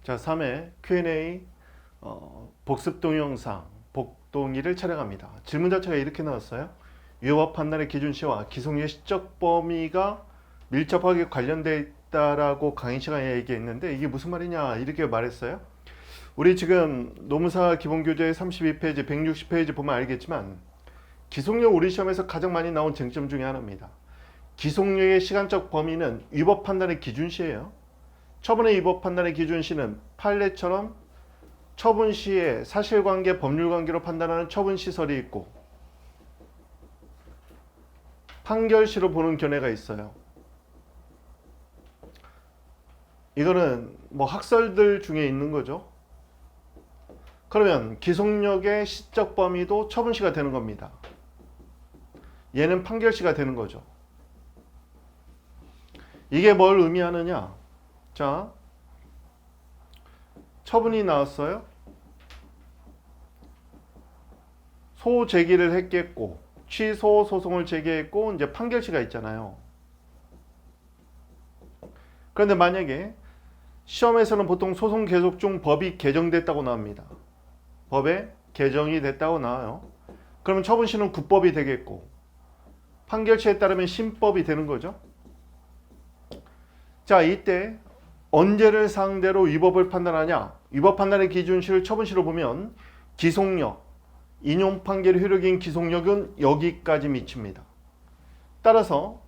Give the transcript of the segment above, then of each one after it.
자, 3회 Q&A 복습 동영상 복동이를 촬영합니다. 질문 자체가 이렇게 나왔어요. 위법 판단의 기준시와 기속유예 시적 범위가 밀접하게 관련되어 있다라고 강의 시간에 얘기했는데 이게 무슨 말이냐 이렇게 말했어요. 우리 지금 노무사 기본교재 32페이지, 160페이지 보면 알겠지만 기속유예 우리 시험에서 가장 많이 나온 쟁점 중에 하나입니다. 기속유예의 시간적 범위는 위법 판단의 기준시예요. 처분의 위법 판단의 기준시는 판례처럼 처분 시에 사실관계, 법률관계로 판단하는 처분시설이 있고 판결시로 보는 견해가 있어요. 이거는 뭐 학설들 중에 있는 거죠. 그러면 기속력의 시적 범위도 처분시가 되는 겁니다. 얘는 판결시가 되는 거죠. 이게 뭘 의미하느냐? 자, 처분이 나왔어요. 소제기를 했겠고 취소 소송을 제기했고 이제 판결시가 있잖아요. 그런데 만약에 시험에서는 보통 소송 계속 중 법이 개정됐다고 나옵니다. 법에 개정이 됐다고 나와요. 그러면 처분시는 구법이 되겠고 판결시에 따르면 신법이 되는 거죠. 자, 이때 언제를 상대로 위법을 판단하냐? 위법 판단의 기준시를 처분시로 보면 기속력, 인용 판결 효력인 기속력은 여기까지 미칩니다. 따라서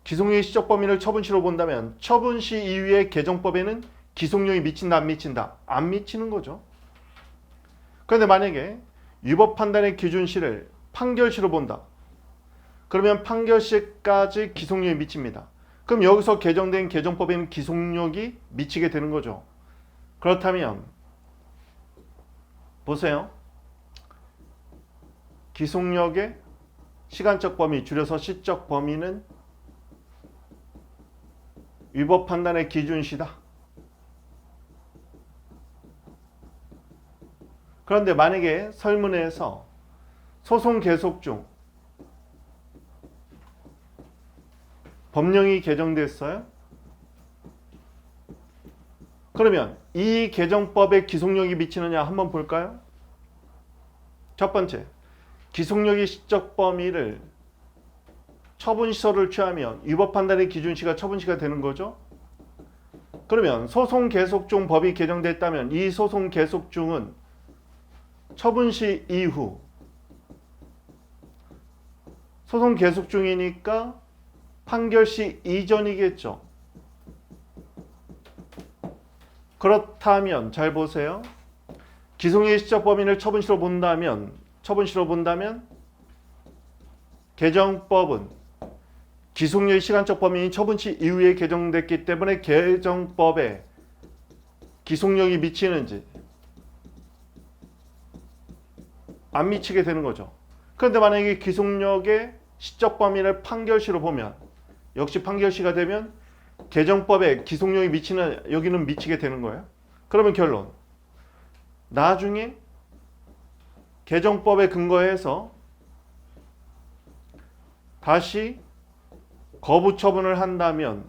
기속력의 시적 범위를 처분시로 본다면 처분시 이후의 개정법에는 기속력이 미친다 안 미친다? 안 미치는 거죠. 그런데 만약에 위법 판단의 기준시를 판결시로 본다. 그러면 판결시까지 기속력이 미칩니다. 그럼 여기서 개정된 개정법에는 기속력이 미치게 되는 거죠. 그렇다면 보세요. 기속력의 시간적 범위, 줄여서 시적 범위는 위법 판단의 기준시다. 그런데 만약에 설문에서 소송 계속 중 법령이 개정됐어요. 그러면 이 개정법에 기속력이 미치느냐 한번 볼까요? 첫 번째, 기속력의 시적 범위를 처분시설을 취하면 위법 판단의 기준시가 처분시가 되는 거죠. 그러면 소송 계속 중 법이 개정됐다면 이 소송 계속 중은 처분시 이후 소송 계속 중이니까 판결시 이전이겠죠. 그렇다면 잘 보세요. 기속력의 시적 범위를 처분시로 본다면 개정법은 기속력의 시간적 범위인 처분시 이후에 개정됐기 때문에 개정법에 기속력이 미치는지 안 미치게 되는 거죠. 그런데 만약에 기속력의 시적 범위를 판결시로 보면 역시 판결시가 되면 개정법에 기속력이 미치는 여기는 미치게 되는 거예요. 그러면 결론. 나중에 개정법에 근거해서 다시 거부 처분을 한다면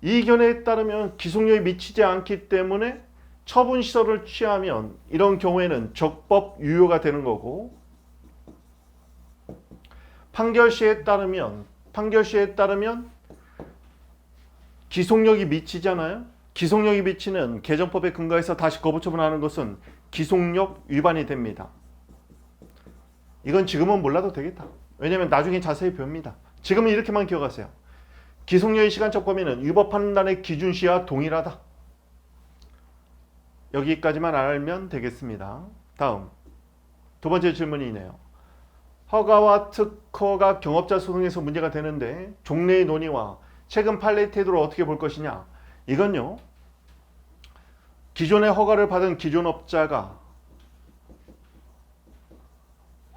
이 견해에 따르면 기속력이 미치지 않기 때문에 처분 시설을 취하면 이런 경우에는 적법 유효가 되는 거고 판결시에 따르면 기속력이 미치잖아요. 기속력이 미치는 개정법에 근거해서 다시 거부 처분하는 것은 기속력 위반이 됩니다. 이건 지금은 몰라도 되겠다. 왜냐하면 나중에 자세히 배웁니다. 지금은 이렇게만 기억하세요. 기속력의 시간적 범위는 위법 판단의 기준시와 동일하다. 여기까지만 알면 되겠습니다. 다음 두 번째 질문이네요. 허가와 특허가 경업자 소송에서 문제가 되는데 종래의 논의와 최근 판례 태도를 어떻게 볼 것이냐. 이건요. 기존에 허가를 받은 기존업자가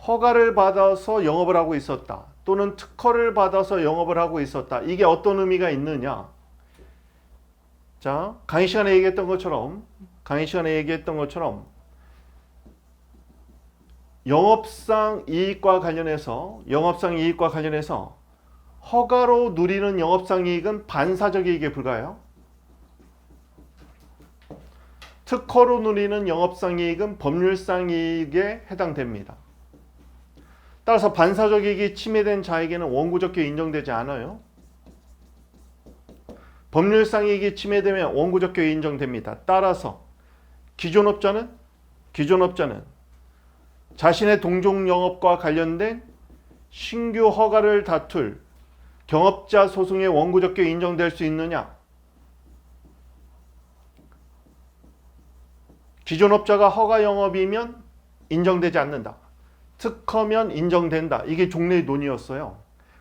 허가를 받아서 영업을 하고 있었다. 또는 특허를 받아서 영업을 하고 있었다. 이게 어떤 의미가 있느냐. 자, 강의 시간에 얘기했던 것처럼 영업상 이익과 관련해서 허가로 누리는 영업상 이익은 반사적 이익에 불과해요. 특허로 누리는 영업상이익은 법률상이익에 해당됩니다. 따라서 반사적 이익이 침해된 자에게는 원고적격 인정되지 않아요. 법률상이익이 침해되면 원고적격이 인정됩니다. 따라서 기존업자는 자신의 동종 영업과 관련된 신규 허가를 다툴 경업자 소송의 원고적격이 인정될 수 있느냐? 기존업자가 허가 영업이면 인정되지 않는다. 특허면 인정된다. 이게 종래의 논의였어요.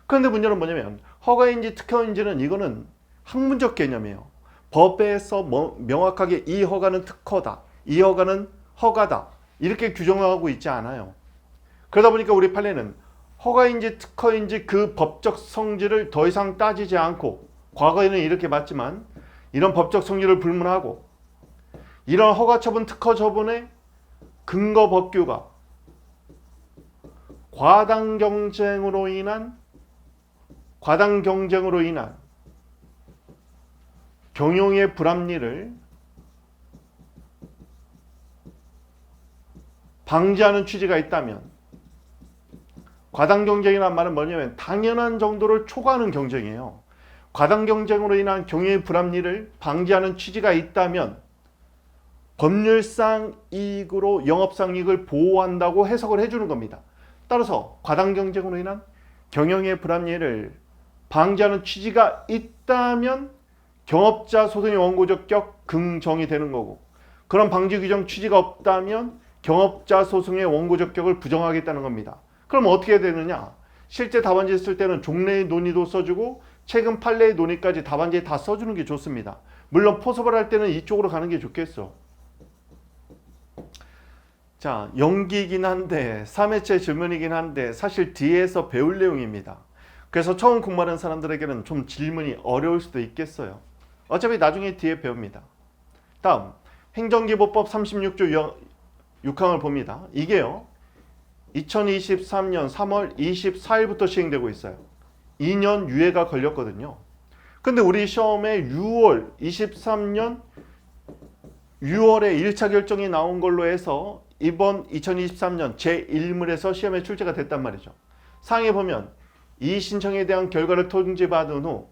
그런데 문제는 뭐냐면 허가인지 특허인지는 이거는 학문적 개념이에요. 법에서 명확하게 이 허가는 특허다. 이 허가는 허가다. 이렇게 규정하고 있지 않아요. 그러다 보니까 우리 판례는 허가인지 특허인지 그 법적 성질을 더 이상 따지지 않고, 과거에는 이렇게 봤지만 이런 법적 성질을 불문하고 이런 허가 처분, 특허 처분의 근거 법규가 과당 경쟁으로 인한 경영의 불합리를 방지하는 취지가 있다면, 과당 경쟁이란 말은 뭐냐면 당연한 정도를 초과하는 경쟁이에요. 과당 경쟁으로 인한 경영의 불합리를 방지하는 취지가 있다면 법률상 이익으로 영업상 이익을 보호한다고 해석을 해주는 겁니다. 따라서 과당 경쟁으로 인한 경영의 불합리를 방지하는 취지가 있다면 경업자 소송의 원고적격 긍정이 되는 거고, 그런 방지 규정 취지가 없다면 경업자 소송의 원고적격을 부정하겠다는 겁니다. 그럼 어떻게 되느냐? 실제 답안지 쓸 때는 종래의 논의도 써주고 최근 판례의 논의까지 답안지에 다 써주는 게 좋습니다. 물론 포섭을 할 때는 이쪽으로 가는 게 좋겠어. 자, 연기이긴 한데 3회째 질문이긴 한데 사실 뒤에서 배울 내용입니다. 그래서 처음 공부하는 사람들에게는 좀 질문이 어려울 수도 있겠어요. 어차피 나중에 뒤에 배웁니다. 다음, 행정기본법 36조 6항을 봅니다. 이게요, 2023년 3월 24일부터 시행되고 있어요. 2년 유예가 걸렸거든요. 근데 우리 시험에 23년 6월에 1차 결정이 나온 걸로 해서 이번 2023년 제1물에서 시험에 출제가 됐단 말이죠. 상에 보면 이 신청에 대한 결과를 통지받은 후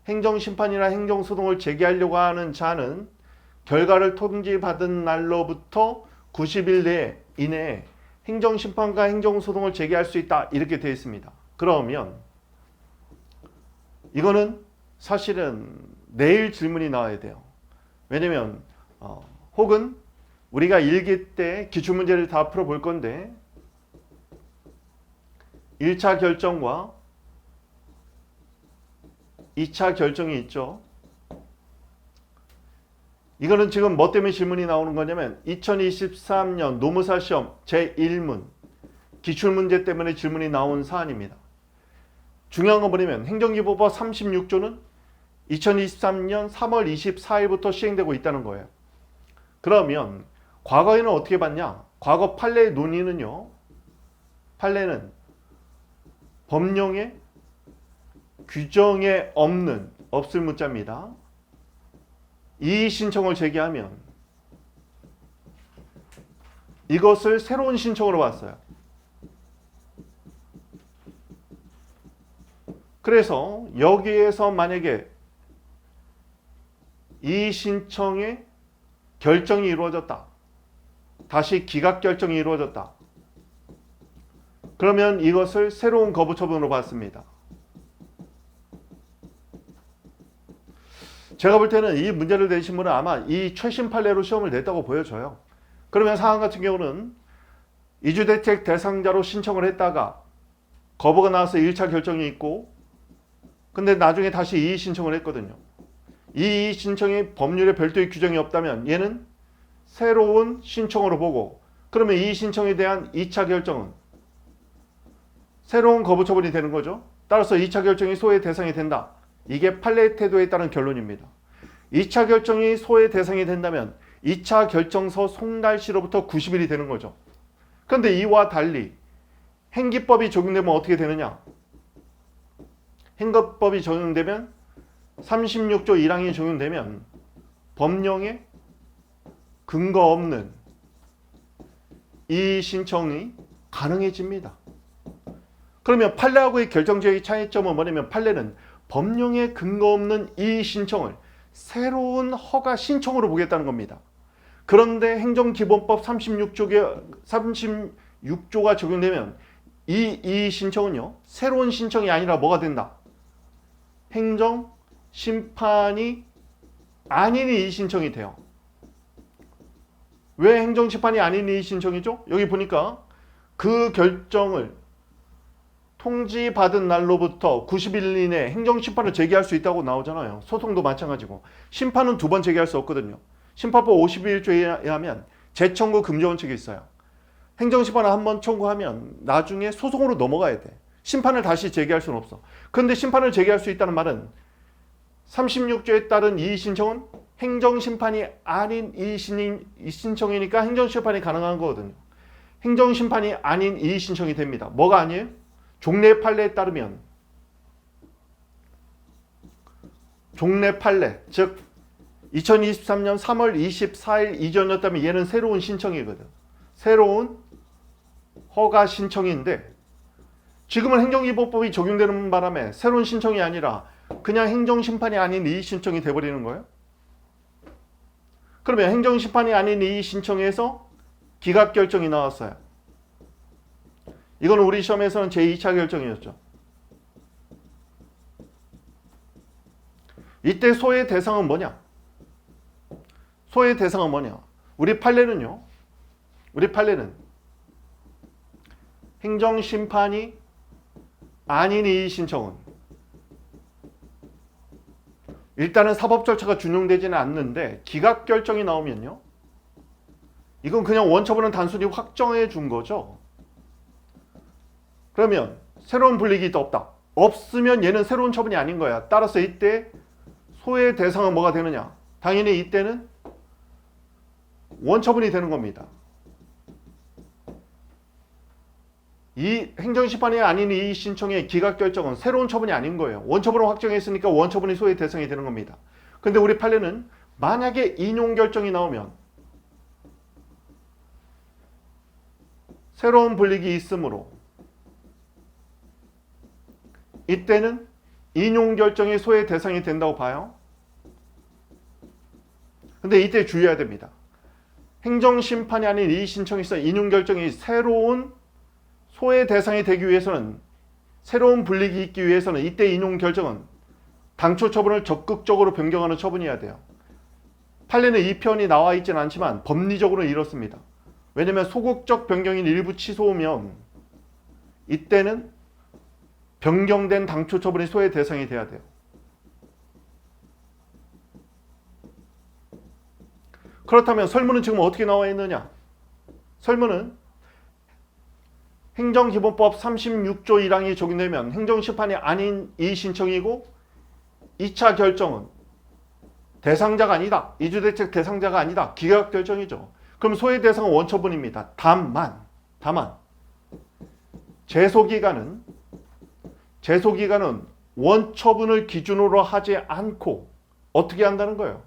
행정심판이나 행정소송을 제기하려고 하는 자는 결과를 통지받은 날로부터 90일 이내에 행정심판과 행정소송을 제기할 수 있다, 이렇게 되어 있습니다. 그러면 이거는 사실은 내일 질문이 나와야 돼요. 왜냐면 혹은 우리가 일기 때 기출문제를 다 풀어볼 건데 1차 결정과 2차 결정이 있죠. 이거는 지금 뭐 때문에 질문이 나오는 거냐면 2023년 노무사 시험 제1문 기출문제 때문에 질문이 나온 사안입니다. 중요한 거 뭐냐면 행정기본법 36조는 2023년 3월 24일부터 시행되고 있다는 거예요. 그러면 과거에는 어떻게 봤냐? 과거 판례의 논의는요, 판례는 법령의 규정에 없을 문자입니다. 이의 신청을 제기하면 이것을 새로운 신청으로 봤어요. 그래서 여기에서 만약에 이의 신청의 결정이 이루어졌다, 다시 기각 결정이 이루어졌다, 그러면 이것을 새로운 거부 처분으로 봤습니다. 제가 볼 때는 이 문제를 내신 분은 아마 이 최신 판례로 시험을 냈다고 보여져요. 그러면 상황 같은 경우는 이주대책 대상자로 신청을 했다가 거부가 나와서 1차 결정이 있고, 근데 나중에 다시 이의 신청을 했거든요. 이의 신청이 법률에 별도의 규정이 없다면 얘는 새로운 신청으로 보고, 그러면 이의 신청에 대한 2차 결정은 새로운 거부 처분이 되는 거죠. 따라서 2차 결정이 소의 대상이 된다. 이게 판례의 태도에 따른 결론입니다. 2차 결정이 소의 대상이 된다면 2차 결정서 송달시로부터 90일이 되는 거죠. 그런데 이와 달리 행기법이 적용되면 어떻게 되느냐? 행기법이 적용되면 36조 1항이 적용되면 법령의 근거 없는 이의 신청이 가능해집니다. 그러면 판례하고의 결정적인 차이점은 뭐냐면 판례는 법령에 근거 없는 이의 신청을 새로운 허가 신청으로 보겠다는 겁니다. 그런데 행정기본법 36조가 적용되면 이 이의 신청은요, 새로운 신청이 아니라 뭐가 된다? 행정 심판이 아닌 이의 신청이 돼요. 왜 행정 심판이 아닌 이의 신청이죠? 여기 보니까 그 결정을 통지받은 날로부터 90일 이내에 행정심판을 제기할 수 있다고 나오잖아요. 소송도 마찬가지고. 심판은 두 번 제기할 수 없거든요. 심판법 51조에 의하면 재청구 금지 원칙이 있어요. 행정심판을 한 번 청구하면 나중에 소송으로 넘어가야 돼. 심판을 다시 제기할 수는 없어. 그런데 심판을 제기할 수 있다는 말은 36조에 따른 이의신청은 행정심판이 아닌 이의신청이니까 행정심판이 가능한 거거든요. 행정심판이 아닌 이의신청이 됩니다. 뭐가 아니에요? 종래 판례에 따르면 종래 판례, 즉 2023년 3월 24일 이전이었다면 얘는 새로운 신청이거든. 새로운 허가 신청인데 지금은 행정기본법이 적용되는 바람에 새로운 신청이 아니라 그냥 행정심판이 아닌 이의신청이 돼버리는 거예요. 그러면 행정심판이 아닌 이의신청에서 기각결정이 나왔어요. 이건 우리 시험에서는 제2차 결정이었죠. 이때 소의 대상은 뭐냐? 소의 대상은 뭐냐? 우리 판례는 행정심판이 아닌 이의신청은 일단은 사법 절차가 준용되지는 않는데 기각결정이 나오면요, 이건 그냥 원처분은 단순히 확정해 준 거죠. 그러면 새로운 불이익이 없다. 없으면 얘는 새로운 처분이 아닌 거야. 따라서 이때 소의 대상은 뭐가 되느냐? 당연히 이때는 원처분이 되는 겁니다. 이 행정심판이 아닌 이 신청의 기각결정은 새로운 처분이 아닌 거예요. 원처분을 확정했으니까 원처분이 소의 대상이 되는 겁니다. 근데 우리 판례는 만약에 인용결정이 나오면 새로운 불이익이 있으므로 이때는 인용결정이 소의 대상이 된다고 봐요. 근데 이때 주의해야 됩니다. 행정심판이 아닌 이 신청이 있어 인용결정이 새로운 소의 대상이 되기 위해서는, 새로운 불이익이 있기 위해서는 이때 인용결정은 당초 처분을 적극적으로 변경하는 처분이어야 돼요. 판례는 이 표현이 나와 있지는 않지만 법리적으로는 이렇습니다. 왜냐하면 소극적 변경인 일부 취소면 이때는 변경된 당초 처분이 소의 대상이 돼야 돼요. 그렇다면 설문은 지금 어떻게 나와 있느냐? 설문은 행정기본법 36조 1항이 적용되면 행정심판이 아닌 이의신청이고 2차 결정은 대상자가 아니다. 이주대책 대상자가 아니다. 기각결정이죠. 그럼 소의 대상은 원처분입니다. 다만 제소기간은 원처분을 기준으로 하지 않고 어떻게 한다는 거예요?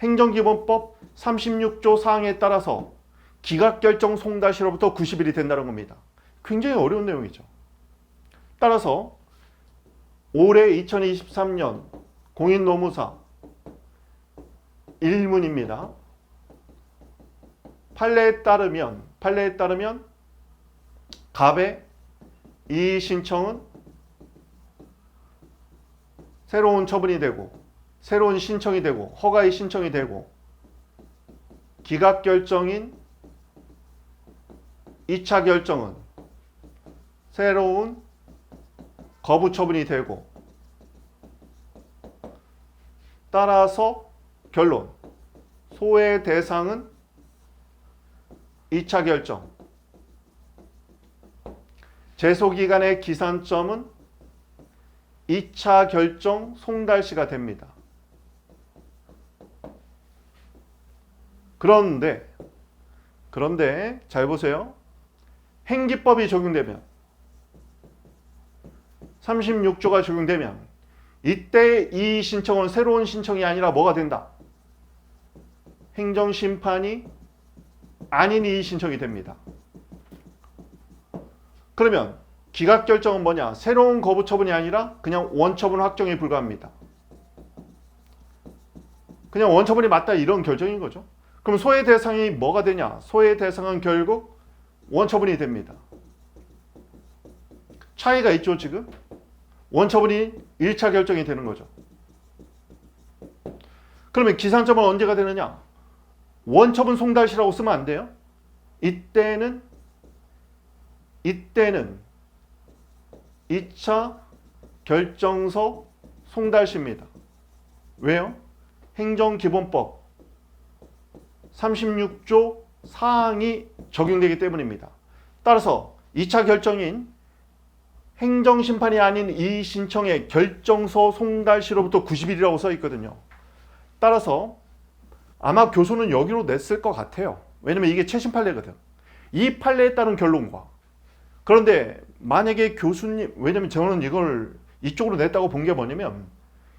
행정기본법 36조 사항에 따라서 기각결정 송달시로부터 90일이 된다는 겁니다. 굉장히 어려운 내용이죠. 따라서 올해 2023년 공인노무사 1문입니다. 판례에 따르면 갑의 이 신청은 새로운 처분이 되고 새로운 신청이 되고 허가의 신청이 되고 기각결정인 2차 결정은 새로운 거부 처분이 되고, 따라서 결론, 소의 대상은 2차 결정, 제소기간의 기산점은 2차 결정 송달시가 됩니다. 그런데 잘 보세요. 행기법이 적용되면 36조가 적용되면 이때 이 신청은 새로운 신청이 아니라 뭐가 된다? 행정심판이 아닌 이의 신청이 됩니다. 그러면 기각결정은 뭐냐? 새로운 거부처분이 아니라 그냥 원처분 확정에 불과합니다. 그냥 원처분이 맞다 이런 결정인 거죠. 그럼 소외 대상이 뭐가 되냐? 소외 대상은 결국 원처분이 됩니다. 차이가 있죠 지금? 원처분이 1차 결정이 되는 거죠. 그러면 기산점은 언제가 되느냐? 원처분 송달시라고 쓰면 안 돼요. 이때는 2차 결정서 송달시입니다. 왜요? 행정기본법 36조 사항이 적용되기 때문입니다. 따라서 2차 결정인 행정심판이 아닌 이의 신청의 결정서 송달시로부터 90일이라고 써 있거든요. 따라서 아마 교수는 여기로 냈을 것 같아요. 왜냐면 이게 최신 판례거든. 이 판례에 따른 결론과 그런데 만약에 교수님, 왜냐면 저는 이걸 이쪽으로 냈다고 본 게 뭐냐면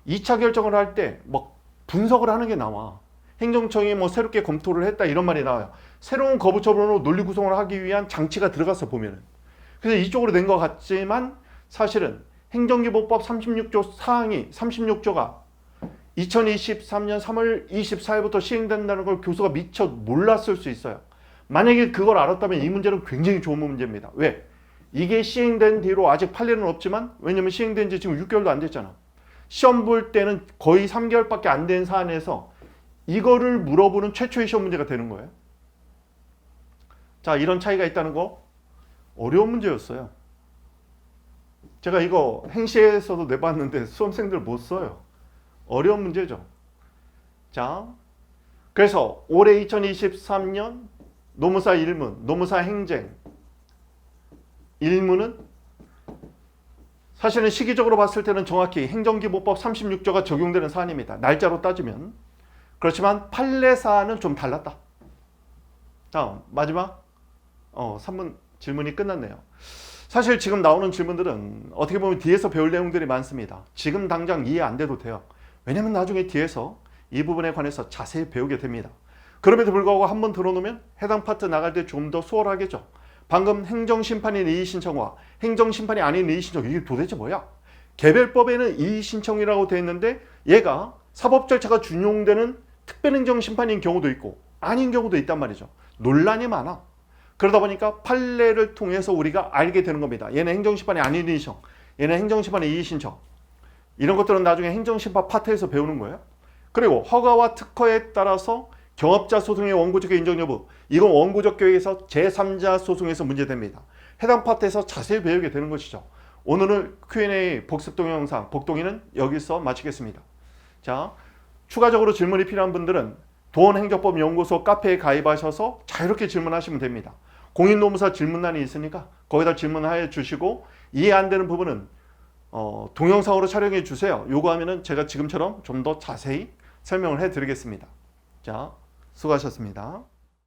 2차 결정을 할 때 막 분석을 하는 게 나와. 행정청이 뭐 새롭게 검토를 했다 이런 말이 나와요. 새로운 거부처분으로 논리 구성을 하기 위한 장치가 들어가서 보면은. 그래서 이쪽으로 낸 것 같지만 사실은 행정기본법 36조 사항이 36조가 2023년 3월 24일부터 시행된다는 걸 교수가 미처 몰랐을 수 있어요. 만약에 그걸 알았다면 이 문제는 굉장히 좋은 문제입니다. 왜? 이게 시행된 뒤로 아직 판례는 없지만 왜냐면 시행된 지 지금 6개월도 안 됐잖아. 시험 볼 때는 거의 3개월밖에 안 된 사안에서 이거를 물어보는 최초의 시험 문제가 되는 거예요. 자, 이런 차이가 있다는 거 어려운 문제였어요. 제가 이거 행시에서도 내봤는데 수험생들 못 써요. 어려운 문제죠. 자, 그래서 올해 2023년 노무사 1문, 노무사 행정 1문은 사실은 시기적으로 봤을 때는 정확히 행정기본법 36조가 적용되는 사안입니다. 날짜로 따지면. 그렇지만 판례 사안은 좀 달랐다. 다음 마지막 3문 질문이 끝났네요. 사실 지금 나오는 질문들은 어떻게 보면 뒤에서 배울 내용들이 많습니다. 지금 당장 이해 안 돼도 돼요. 왜냐면 나중에 뒤에서 이 부분에 관해서 자세히 배우게 됩니다. 그럼에도 불구하고 한번 들어놓으면 해당 파트 나갈 때 좀 더 수월하겠죠. 방금 행정심판인 이의신청과 행정심판이 아닌 이의신청 이게 도대체 뭐야? 개별법에는 이의신청이라고 되어 있는데 얘가 사법 절차가 준용되는 특별행정심판인 경우도 있고 아닌 경우도 있단 말이죠. 논란이 많아. 그러다 보니까 판례를 통해서 우리가 알게 되는 겁니다. 얘는 행정심판이 아닌 이의신청, 얘는 행정심판의 이의신청. 이런 것들은 나중에 행정심판 파트에서 배우는 거예요. 그리고 허가와 특허에 따라서 경업자 소송의 원고적 인정 여부, 이건 원고적 계획에서 제3자 소송에서 문제됩니다. 해당 파트에서 자세히 배우게 되는 것이죠. 오늘은 Q&A 복습 동영상 복동이는 여기서 마치겠습니다. 자, 추가적으로 질문이 필요한 분들은 도원행정법연구소 카페에 가입하셔서 자유롭게 질문하시면 됩니다. 공인노무사 질문란이 있으니까 거기다 질문해 주시고 이해 안 되는 부분은 동영상으로 촬영해 주세요. 요구하면은 제가 지금처럼 좀 더 자세히 설명을 해 드리겠습니다. 자, 수고하셨습니다.